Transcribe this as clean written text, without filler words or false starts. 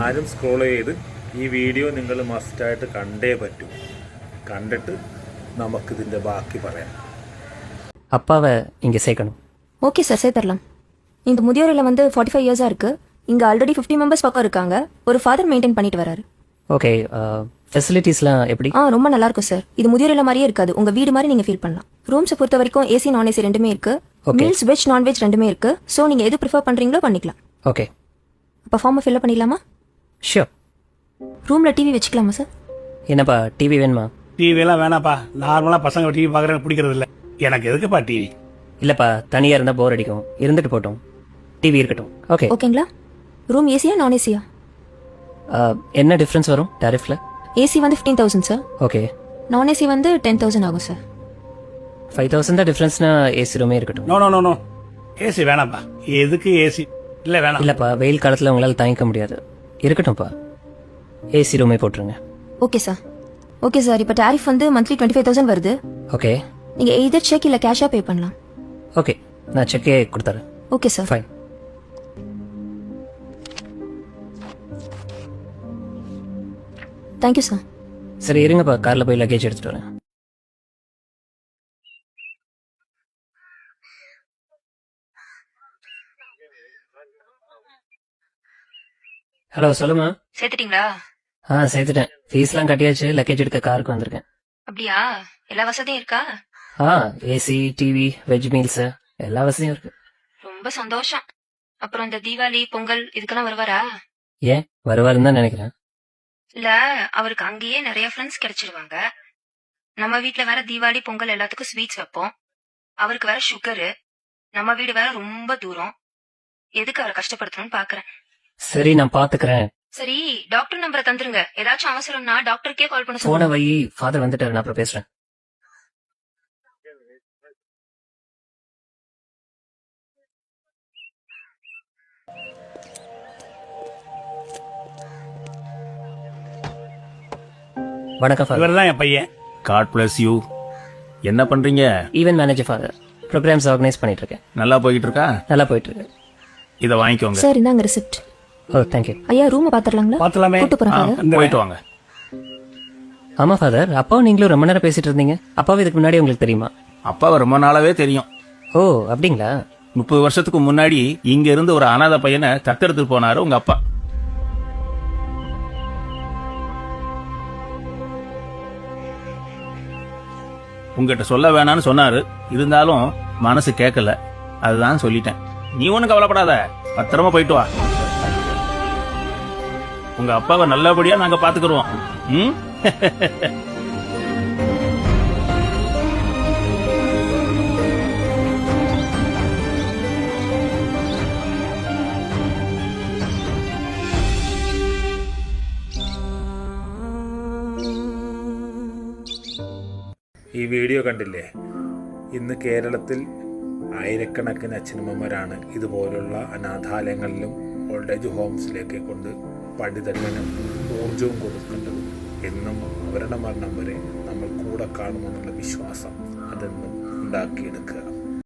ആരും സ്ക്രോൾ ചെയ്ത് ഈ വീഡിയോ നിങ്ങൾ മസ്റ്റായിട്ട് കണ്ടേ പറ്റൂ. കണ്ടിട്ട് നമുക്കിതിൻ്റെ ബാക്കി പറയാം. அப்பாவை இங்கே சேர்க்கணும். ஓகே சார், சேர்த்துடலாம். இந்த முதியோர் இல்லம் வந்து 45 இயர்ஸாக இருக்குது. இங்கே ஆல்ரெடி 50 மெம்பர்ஸ் பக்கம் இருக்காங்க. ஒரு ஃபாதர் மெயின்டைன் பண்ணிட்டு வராரு. ஓகே, ஃபெசிலிட்டிஸ்லாம் எப்படி? ரொம்ப நல்லா இருக்கும் சார். இது முதியோர் இல்லம் மாதிரியே இருக்காது, உங்கள் வீடு மாதிரி நீங்கள் ஃபீல் பண்ணலாம். ரூம்ஸை பொறுத்த வரைக்கும் ஏசி நான் ஏசி ரெண்டுமே இருக்குது. மீல்ஸ் வெஜ் நான்வெஜ் ரெண்டுமே இருக்குது. ஸோ நீங்கள் எது ப்ரிஃபர் பண்ணுறீங்களோ பண்ணிக்கலாம். ஓகே, அப்போ ஃபார்மை ஃபில்அப் பண்ணிடலாமா? ஷியோர். ரூமில் டிவி வச்சுக்கலாமா சார்? என்னப்பா டிவி வேணுமா? டிவியெல்லாம் வேணாப்பா. நார்மலாக பசங்க டிவி பார்க்குறது பிடிக்கிறது இல்லை. எனக்கு எதுக்குப்பா டிவி? இல்லைப்பா, தனியாக இருந்தால் போர் அடிக்கும். இருந்துட்டு போட்டோம், டிவி இருக்கட்டும். ஓகே ஓகேங்களா? ரூம் ஏசியா நான் ஏசியா? என்ன டிஃப்ரென்ஸ் வரும் டாரிஃபில்? ஏசி வந்து 15,000 சார். ஓகே, நான் ஏசி வந்து 10,000 ஆகும் சார். 5,000 தான் டிஃப்ரென்ஸ்னா ஏசி ரூமே இருக்கட்டும். No no no no, AC வேணாப்பா. எதுக்கு ஏசி? இல்லை வேணாம். இல்லைப்பா, வெயில் காலத்தில் உங்களால் தாங்கிக்க முடியாது. இருக்கட்டும்ப்பா, ஏசி ரூமே போட்டுருங்க. Okay sir. ஓகே சார், இப்போ டாரிஃப் வந்து மந்த்லி 25,000 வருது. ஓகே, நீங்கள் எய்தர் செக் இல்லை கேஷாக பே பண்ணலாம். ஓகே, நான் செக்கே கொடுத்துறேன். Okay sir. Fine. Thank you sir. சரி இருங்கப்பா, காரில் போய் லக்கேஜ் எடுத்துகிட்டு வரேன். ஹலோ, சொல்லுமா. சேர்த்துட்டீங்களா? சேர்த்துட்டேன். ஃபீஸ்லாம் கட்டியாச்சு. லக்கேஜ் எடுக்க காருக்கு வந்திருக்கேன். அப்படியா? எல்லா வசதியும் இருக்கா? ஏசி, டிவி, வெஜ் மீல்ஸ் எல்லா வசதியும் இருக்கு. ரொம்ப சந்தோஷம். அப்புறம் இந்த தீபாவளி பொங்கல் இதுக்கெல்லாம் வருவாரா? ஏன் வருவாருன்னு தான் நினைக்கிறேன். இல்ல, அவருக்கு அங்கேயே நிறைய ஃப்ரெண்ட்ஸ் கிடைச்சிருவாங்க. நம்ம வீட்ல வேற தீபாவளி பொங்கல் எல்லாத்துக்கும் ஸ்வீட்ஸ் வைப்போம். அவருக்கு வேற சுகரு. நம்ம வீடு வேற ரொம்ப தூரம். எதுக்கு அவரை கஷ்டப்படுத்தணும்னு பாக்குறேன். சரி, நான் பாத்துக்கிறேன். சரி, டாக்டர் நம்பரை தந்துருங்க. ஏதாச்சும் அவசரம்னா டாக்டருக்கே கால் பண்ண போன சொல்லுங்க. வை, ஃபாதர் வந்துட்டாரு, நான் அப்புறம் பேசுறேன். வணக்கம் ஃபாதர். இவர் தான் என் பையன். God bless you. என்ன பண்றீங்க? Event manager father. Programmes organise பண்ணிட்டு இருக்கேன். நல்லா போய்கிட்டு இருக்கா? நல்லா போயிட்டு இருக்கு. இதை வாங்கிக்கோங்க. சார், இந்தாங்க ரிசிப்ட். ஓ, தேங்க்யூ. ஐயா, ரூம் பாத்துறலாங்களா? பாத்துலாமே. கூட்டு போறேன் ஃபாதர். போயிட்டு வாங்க. ஆமா ஃபாதர், அப்பாவும் நீங்களும் ரொம்ப நேரம் பேசிட்டு இருந்தீங்க. அப்பாவும் இதுக்கு முன்னாடி உங்களுக்கு தெரியுமா? அப்பாவை ரொம்ப நாளாவே தெரியும். ஓ, அப்படிங்களா? 30 வருஷத்துக்கு முன்னாடி இங்க இருந்து ஒரு அனாதை பையனை தத்தெடுத்துட்டு போனாரு உங்க அப்பா. உங்ககிட்ட சொல்ல வேணாம்னு சொன்னாரு. இருந்தாலும் மனசு கேட்கல. அதுதான் சொல்லிட்டேன். நீ ஒண்ணும் கவலைப்படாத, பத்திரமா போயிட்டு வா. உங்க அப்பாவை நல்லபடியா நாங்க பாத்துக்கிறோம். ம் ഈ വീഡിയോ കണ്ടില്ലേ? ഇന്ന് കേരളത്തിൽ ആയിരക്കണക്കിന് അച്ഛനമ്മമാരാണ് ഇതുപോലുള്ള അനാഥാലയങ്ങളിലും ഓൾഡേജ് ഹോംസിലേക്ക് കൊണ്ട് പഠിതത്തിനും ഊർജവും കൊടുക്കേണ്ടത്. എന്നും അവരുടെ മരണം വരെ നമ്മൾ കൂടെ കാണുമെന്നുള്ള വിശ്വാസം അതെന്നും ഉണ്ടാക്കിയെടുക്കുക.